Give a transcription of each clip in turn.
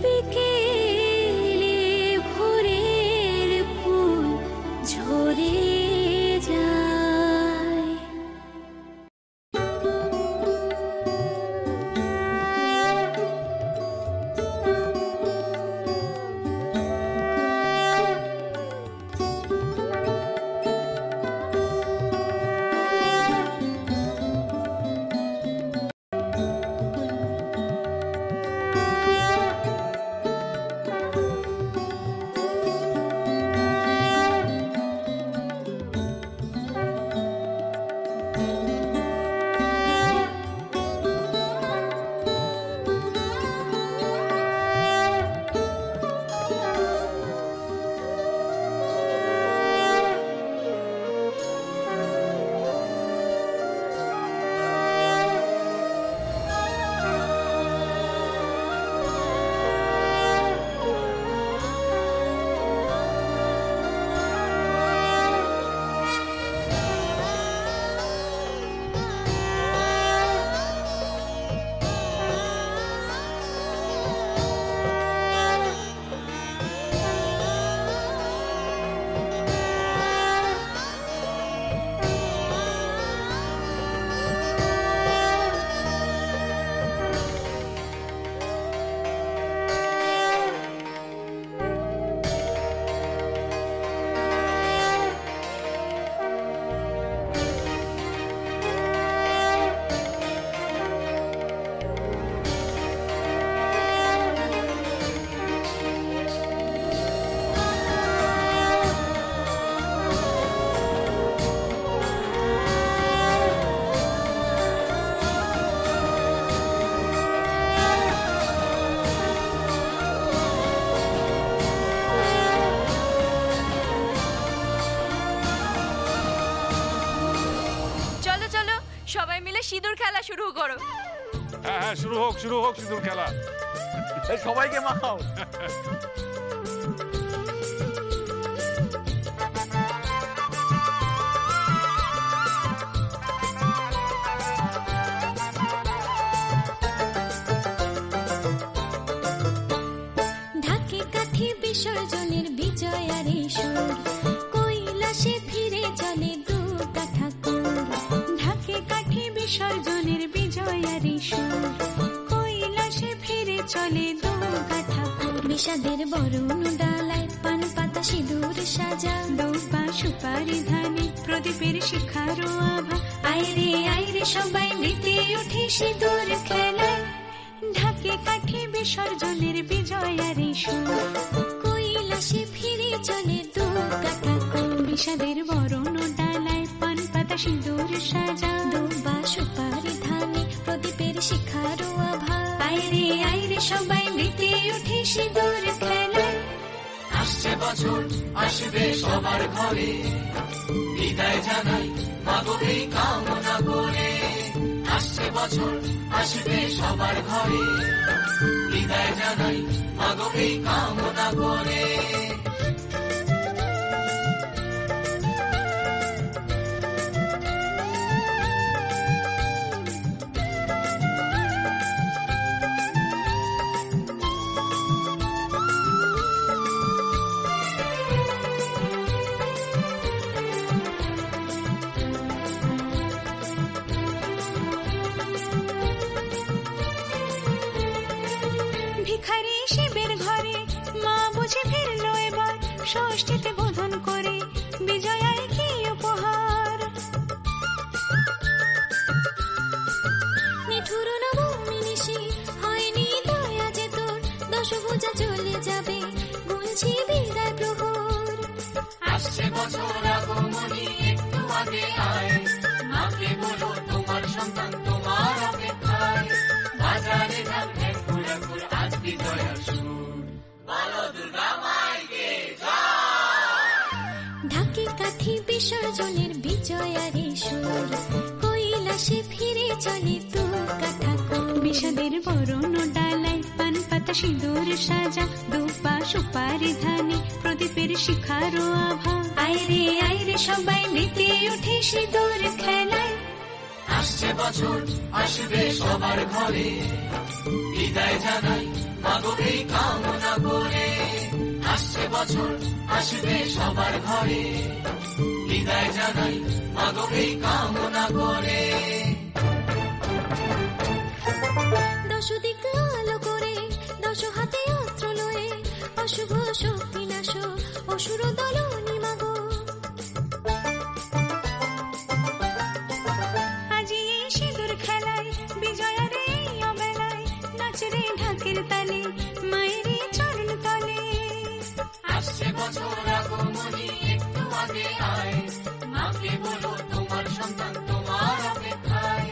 বিকেলে ভোরের ফুল ঝরে যায়। সবাই মিলে সিঁদুর খেলা শুরু করো। হ্যাঁ হ্যাঁ, শুরু হোক সিঁদুর খেলা। সবাইকে মাখাও। ঢাকে কাঠি বিসর্জনের বিজয়ারে সুর, কৈলাসে ফিরে চলে দু কাঠা কুর। ঢাকে কাঠি বিসর্জনের বিজয়ারে সুর, কৈলাসে ফিরে চলে দু কাঠা কুর। বিষাদের বরণ ডালায় পান পাতা সিঁদুর সাজা, দুবা সুপারি ধানে প্রদীপের শিখারো আভা। আইরে সবাই মেতে উঠে সিঁদুর খেলায়। ঢাকে কাঠি বিসর্জনের বিজয়ারে সুর, কৈলাসে ফিরে চলে দু কাঠা কুর। বিষাদের বরণ ডালায় পান পাতা সিঁদুর সাজা, দুবা সুপারি ধানে প্রদীপের শিখারো আভা। আইরে সবাই মেতে উঠে সিঁদুর খেলায়। আসছে বছর আসবে সবার ঘরে, বিদায় জানাই মাগো এই কামনা করে। আসছে বছর আসবে সবার ঘরে, বিদায় জানাই মাগো এই কামনা করে। ভিখারি শিবের ঘরে মা বুঝে ফিরল এবার, ষষ্ঠীতে বোধন করে বিজয়ায় কি উপহার। নিঠুর নবমী নিশি হয়নি দয়া যে তোর, দশভুজা চলে যাবে গুনছি বিদায় প্রহর। আসছে বছর আগমনী একটু আগে আয়, মাকে বলো তোমার সন্তান তোমার অপেক্ষায়। বাজারে যাবে ফুলকুল আজ বিজয়ার সুর, বলো দুর্গা মাইকে জয়। ঢাকে কাঠি বিসর্জনের বিজয়ারে সুর, কৈলাসে ফিরে চলে দু কাঠা কুর। বিষাদের বরণ ডালায় পান পাতা সিঁদুর সাজা, দুপা সুপারি ধানে প্রদীপের শিখারো আভা। আইরে সবাই মেতে উঠে সিঁদুর খেলায়। আসছে বছর আসবে সবার ঘরে, বিদায় জানাই মাগো এই কামনা করে আসছে বছর আসবে সবার ঘরে বিদায় জানাই মাগো এই কামনা করে দশ দিক আলো করে দশ হাতে অস্ত্র লয়ে অশুভ শক্তি নাশ অসুর দলনি মাগো আজি এই সিঁদুর খেলায় বিজয়ার এই অবেলায় নাচরে ঢাকের তালে মায়ের চরণ তলে আসছে বছর আগমনী একটু আগে আয় মাকে বলো তোমার সন্তান তোমার অপেক্ষায়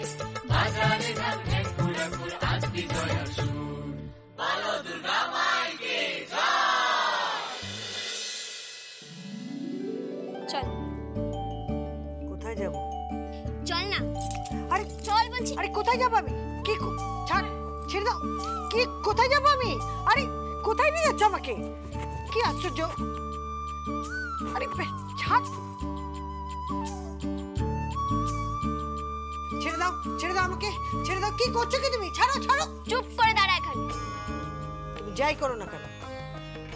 বাজারে ঢাক ঢেক ঘুরাঘুর আজ বিজয়ার সুর বলো দুর্গা মাইকে চল কোথায় যাব? চল না আরে চল বলছি আরে কোথায় যাব আমি? কি ছাড়, ছেড়ে দাও। কি কোথায় যাব আমি? আরে কোথায় নিয়ে যাচ্ছ আমাকে? কি আশ্চর্য! আরে ছাড়, ছেড়ে দাও, ছেড়ে দাও আমাকে, ছেড়ে দাও। কি করছো কি তুমি? ছাড়ো, ছাড়ো। চুপ করে দাঁড়া এখানে। তুমি যাই করো না কেন,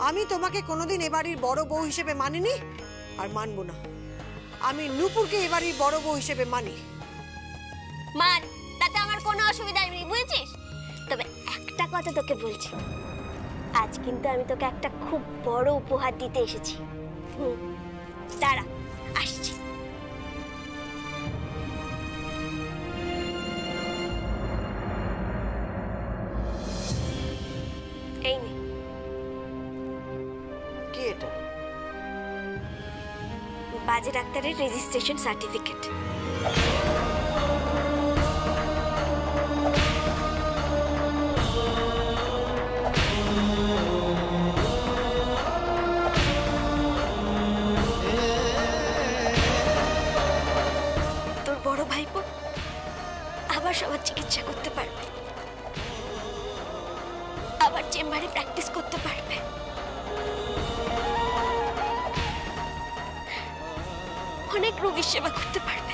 আমি তোমাকে কোনোদিন এ বাড়ির বড় বউ হিসেবে মানিনি আর মানবো না। আমি নূপুরকে এ বাড়ির বড় বউ হিসেবে মানি। মান, তাতে আমার কোনো অসুবিধা নেই, বুঝেছিস? তবে একটা কথা তোকে বলছি, আজ কিন্তু আমি তোকে একটা খুব বড় উপহার দিতে এসেছি। দাঁড়া, আসছি। এই নে। কি এটা? বাজে ডাক্তারের রেজিস্ট্রেশন সার্টিফিকেট। তোর বড় ভাইপো আবার সবার চিকিৎসা করতে পারবে, আবার চেম্বারে প্র্যাকটিস করতে পারবে। অনেক রোগীর সেবা করতে পারবে।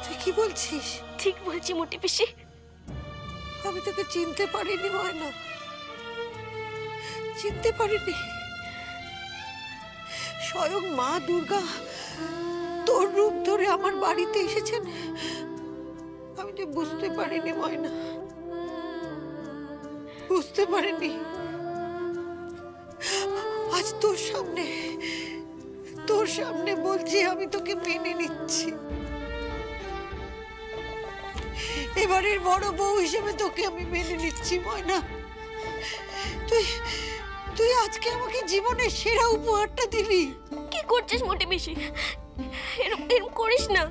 তুই কি বলছিস? ঠিক বলছি মোটি পিসি। আমি তোকে চিনতে পারিনি ময়না, চিনতে পারিনি। স্বয়ং মা দুর্গা তোর রূপ ধরে আমার বাড়িতে এসেছেন, আমি যে বুঝতে পারিনি ময়না, বুঝতে পারিনি। আজ তোর সামনে বলছি আমি তোকে মেনে নিচ্ছি। এবারের বড় বউ হিসেবে তোকে আমি মেনে নিচ্ছি ময়না। তুই আজকে আমাকে জীবনের সেরা উপহারটা দিলি। কি করছিস মোটি পিসি? এরকম করিস না।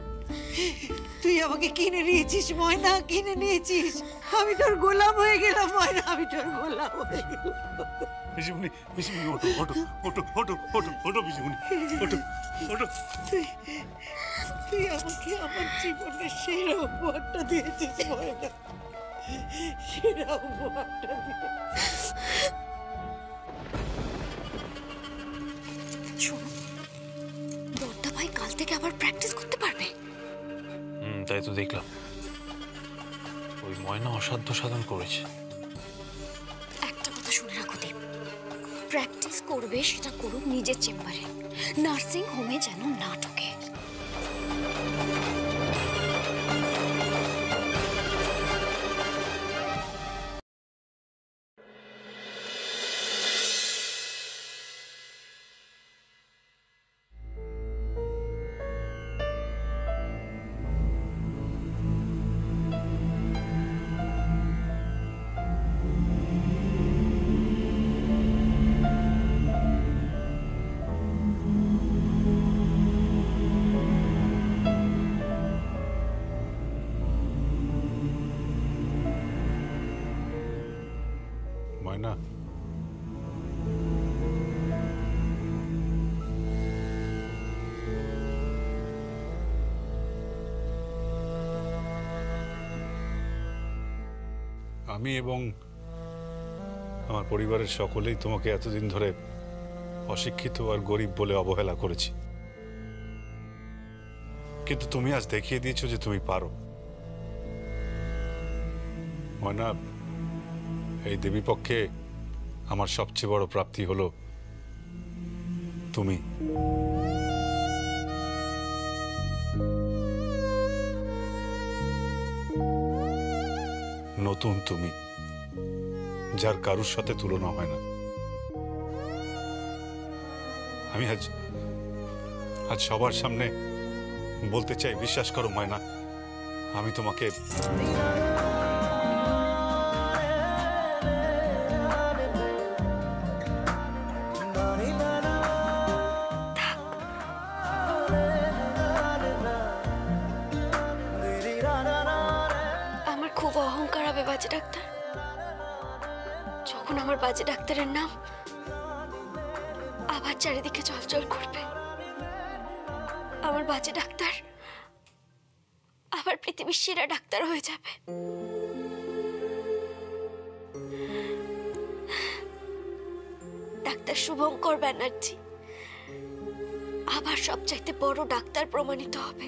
তুই আমাকে কিনে নিয়েছিস ময়না, কিনে নিয়েছিস। আমি তোর গোলাম হয়ে গেলাম ময়না, আমি তোর গোলাম হয়ে গেলাম। পিসিমণি, পিসিমণি, ওঠো, ওঠো, ওঠো, ওঠো, ওঠো, ওঠো, পিসিমণি, ওঠো, ওঠো। তুই আমাকে আমার জীবনের সেরা উপহারটা দিয়েছিস ময়না, সেরা উপহারটা দিয়েছিস। শোনো, বড়দা ভাই কাল থেকে আবার প্র্যাকটিস করতে পারবে। তাই তো দেখলাম। ওই ময়না অসাধ্য সাধন করেছে। একটা কথা শুনে রাখো দীপ, প্র্যাকটিস করবে সেটা করুক নিজের চেম্বারে, নার্সিং হোমে যেন না ঢোকে। ময়না, আমি এবং আমার পরিবারের সকলেই তোমাকে এতদিন ধরে অশিক্ষিত আর গরিব বলে অবহেলা করেছি। কিন্তু তুমি আজ দেখিয়ে দিয়েছো যে তুমি পারো। ময়না, এই দেবী পক্ষে আমার সবচেয়ে বড় প্রাপ্তি হলো তুমি। নতুন তুমি, যার কারুর সাথে তুলনা হয় না। আমি আজ সবার সামনে বলতে চাই, বিশ্বাস করো ময়না, আমি তোমাকে আমার খুব অহংকার হবে বাজে ডাক্তার, যখন আমার বাজে ডাক্তারের নাম আবার চারিদিকে চলচল করবে। আমার বাজে ডাক্তার আবার পৃথিবীর সেরা ডাক্তার হয়ে যাবে। ডাক্তার শুভঙ্কর ব্যানার্জি আবার সবচাইতে বড় ডাক্তার প্রমাণিত হবে।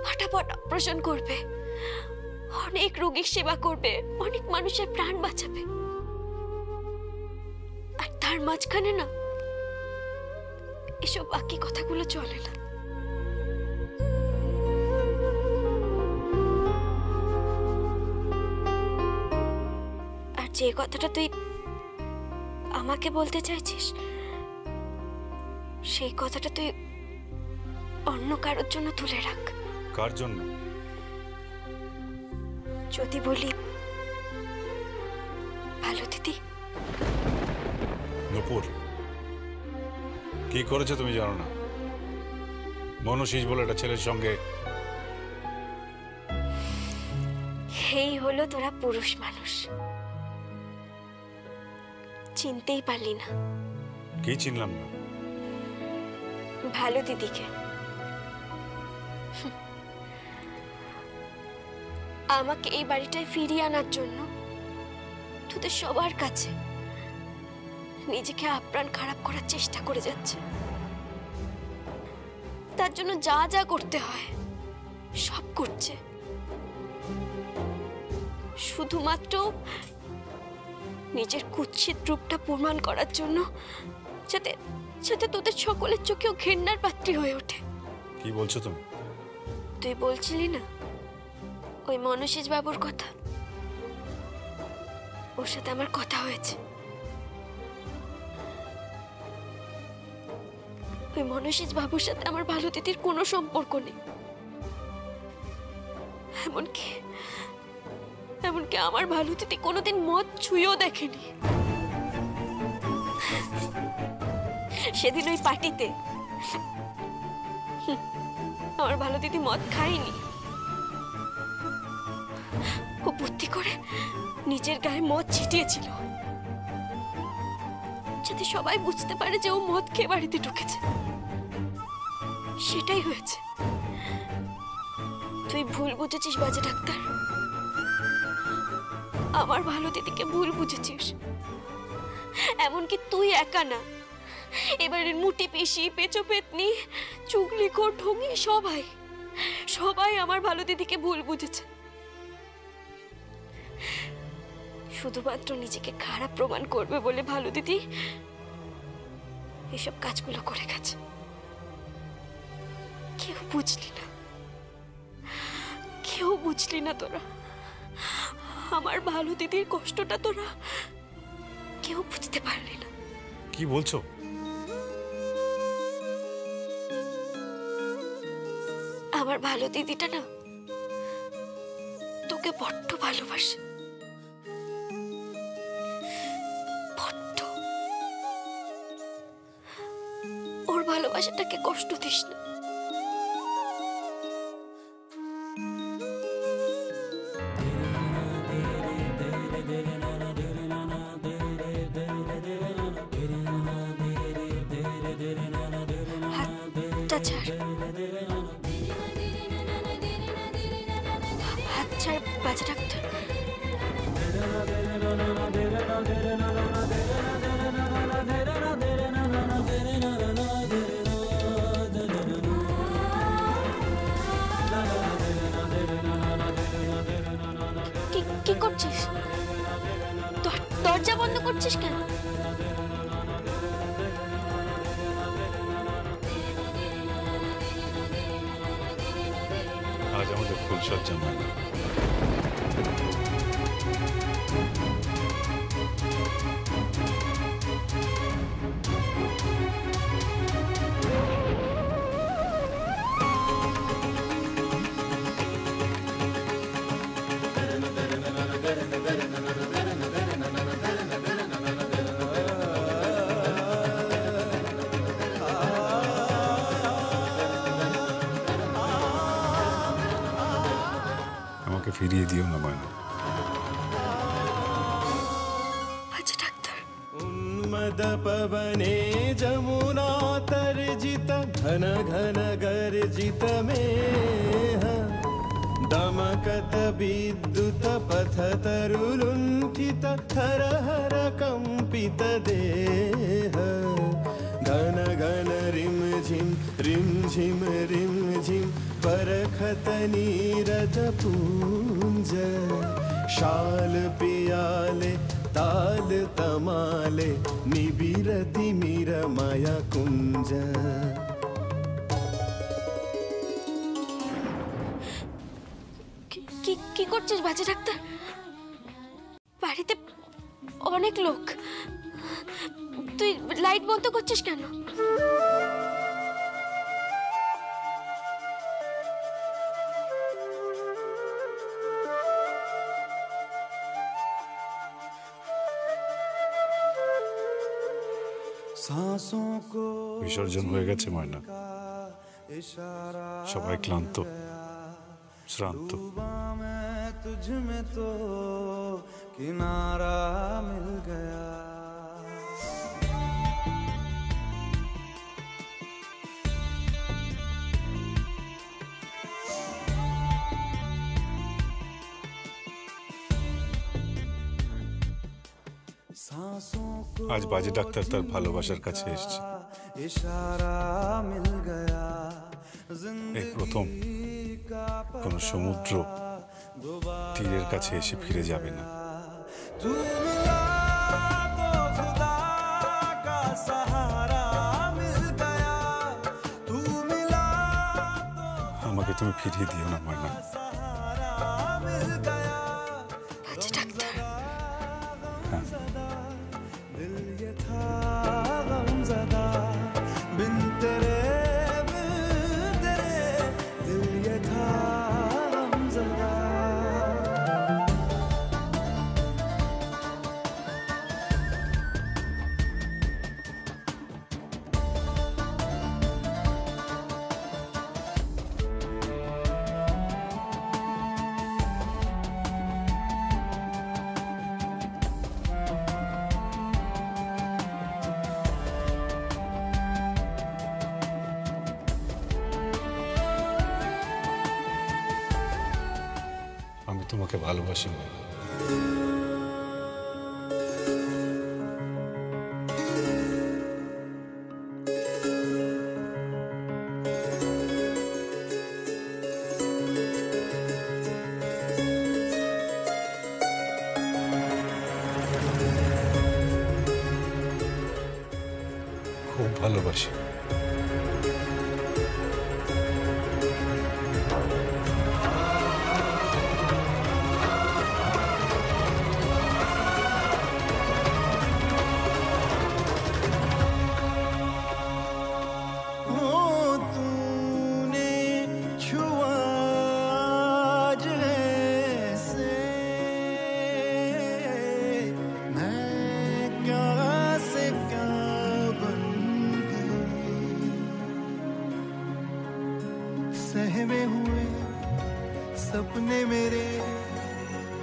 ফাটাফাট অপারেশন করবে, অনেক রোগীর সেবা করবে, অনেক মানুষের প্রাণ বাঁচাবে। আর তার মাঝখানে না এসব বাকি কথাগুলো চলে না। আর যে কথাটা তুই আমাকে বলতে চাইছিস, সেই কথাটা তুই অন্য কারোর জন্য তুলে রাখ। কার জন্য? যদি বলি ভালো দিদি। নূপুর, কি করেছে তুমি জানো না? মনসিজ বলে একটা ছেলের সঙ্গে। এই হলো তোরা পুরুষ মানুষ, চিনতেই পারলি না। কি চিনলাম না? ভালো দিদিকে। আমাকে এই বাড়িটায় ফিরিয়ে আনার জন্য তোদের সবার কাছে নিজেকে আপ্রাণ খারাপ করার চেষ্টা করে যাচ্ছে। তার জন্য যা যা করতে হয় সব করছে, শুধুমাত্র নিজের কুৎসিত রূপটা প্রমাণ করার জন্য, যাতে যাতে তোদের সকলের চোখেও ঘেন্নার পাত্রী হয়ে ওঠে। কি বলছো তুমি? তুই বলছিলি না ওই মনসিজ বাবুর কথা? ওর সাথে আমার কথা হয়েছে। ওই মনসিজ বাবুর সাথে আমার ভালো দিদির কোনো সম্পর্ক নেই। এমনকি আমার ভালো দিদি কোনোদিন মদ ছুঁয়েও দেখেনি। সেদিন ওই পার্টিতে আমার ভালো দিদি মদ খায়নি। ও বুদ্ধি করে নিজের গায়ে মদ ছিটিয়েছিল, যাতে সবাই বুঝতে পারে যে ও মদ খেয়ে বাড়িতে ঢুকেছে। সেটাই হয়েছে। তুই ভুল বুঝেছিস বাজে ডাক্তার, আমার ভালো দিদিকে ভুল বুঝেছিস। এমনকি তুই একা না, এবারের মুটি পিসি, পেঁচো পেতনি, চুগলিখোর, ঢোঙি সবাই আমার ভালো দিদিকে ভুল বুঝেছে। শুধুমাত্র নিজেকে খারাপ প্রমাণ করবে বলে ভালো দিদি এসব কাজগুলো করে গেছে। কেউ বুঝলি না তোরা। আমার ভালো দিদির কষ্টটা তোরা কেউ বুঝতে পারলি না। কি বলছো? আমার ভালো দিদিটা না তোকে বড্ড ভালোবাসে, বড্ড। ওর ভালোবাসাটাকে কষ্ট দিস না। হাতটা ছাড়, হাত ছাড় বাজে ডাক্তার। কি করছিস? দরজা বন্ধ করছিস কেন? আজ আমাদের ফুলসজ্জা ময়না। আমাকে ফিরিয়ে দিও না ময়না। আচ্ছা ডাক্তার। उन्मद पवने जमुना तर्जित घन घन गर्जित मेह दमकत विद्युत पथ तरुलुण्ठित हर हर कंपित देह घन घन रिम झिम परखत नीरज पूंज शाल पियाले ताल तमाले निबिरति मीर माया कुंज। কি করছিস বাজে ডাক্তার? বাড়িতে অনেক লোক, তুই লাইট বন্ধ করছিস কেন? বিসর্জন হয়ে গেছে ময়না, সবাই ক্লান্ত শ্রান্ত। तुझ में तो किनारा मिल गया। আজ বাজে ডাক্তার তার ভালোবাসার কাছে এসেছে। এই প্রথম কোন সমুদ্র তীরের কাছে এসে ফিরে যাবে না। আমাকে তুমি ফিরিয়ে দিও না ময়না। আমি তোমাকে ভালোবাসি ময়না। খুব ভালোবাসি। सहमे हुए सपने मेरे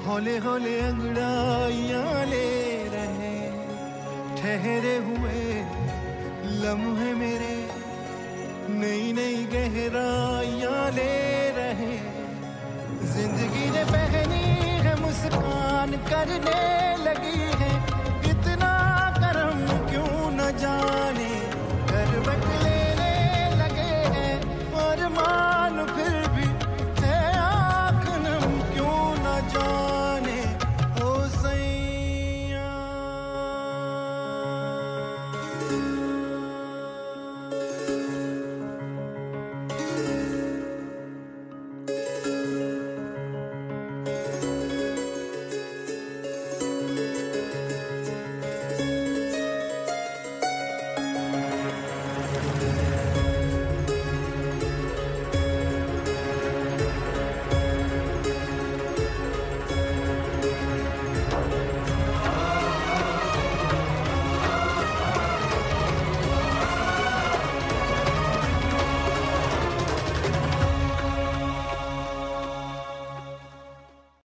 हौले हौले अंगड़ाइयां ले रहे, ठहरे हुए लम्हे मेरे नई नई गहराइयां ले रहे। जिंदगी ने पहनी है मुस्कान करने लगी